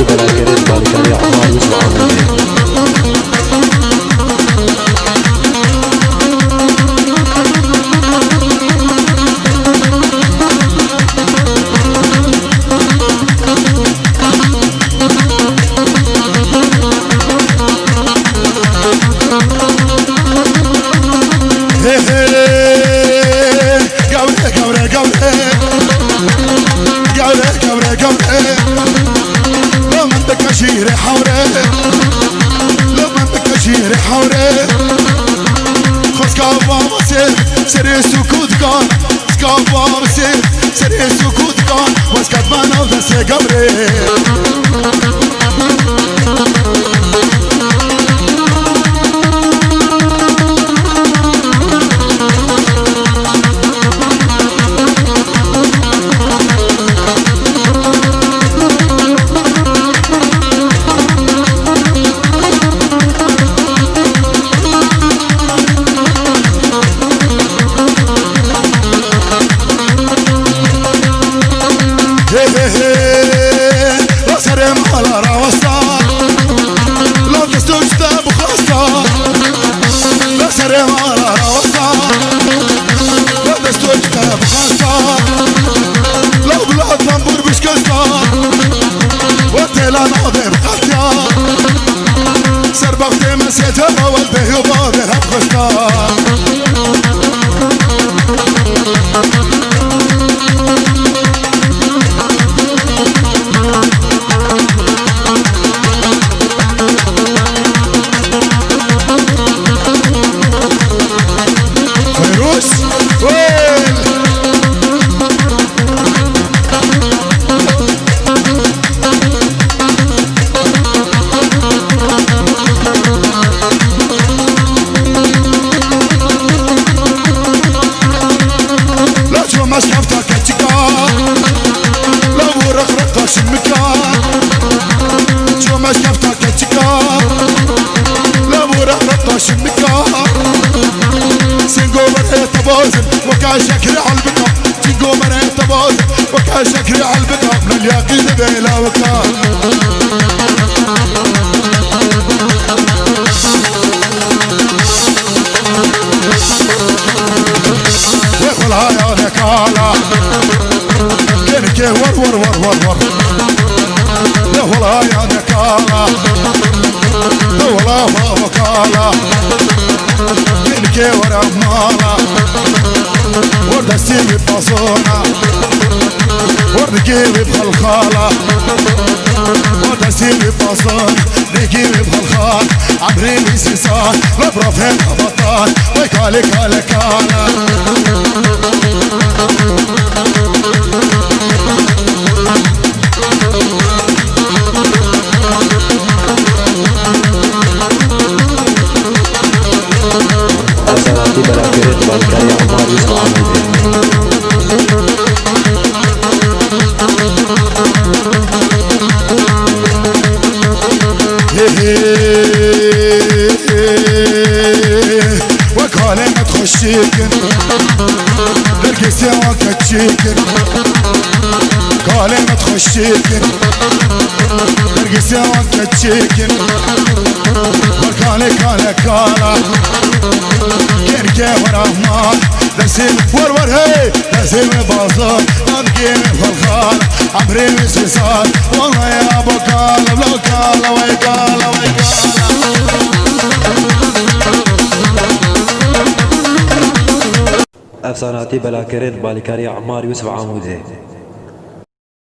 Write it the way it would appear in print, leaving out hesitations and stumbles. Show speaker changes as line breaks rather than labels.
أفساناتي بلاكرين بالكاري عمار يوسف عمودي.
شيري حوري لما بدك شيري حوري خذ كابا مسير سري سكوت كان كابا مسير سري سكوت كان واسكت معنا ودسي قبري سيتها والبه وبابها بخشنا فيروس ويل شكري عالبكا تيجو مريت باز وكا شكري عالبكا من اليقين بلا وكا يقول هاي انا كالا كينكي ور ور ور ور ور يقول هاي انا كالا ولا فاما كالا كينكي ورا مالا ورد السيمي بباصونا ورد جيبي بخالخالة ورد السيمي بباصونا جيبي بخالخالة عمريني سيسان لبرا فين بطان ويكالي كالي كالا
أفساناتي بلاكرين بالكاري عمار يوسف عمودي.
وكالي ما تخشيكن دركسي وانك تشيكن كالي ما تخشيكن دركسي وانك تشيكن وكالي كالي كالا كيركي ورا مال لسيم ور ور هي لسيم بازار نرجيم بالخال عمري مسيسار والله يا ابو كالا لو كالا ويكالا ويكالا
أفساناتي بلاكرين بالكاري عمار يوسف عمودي.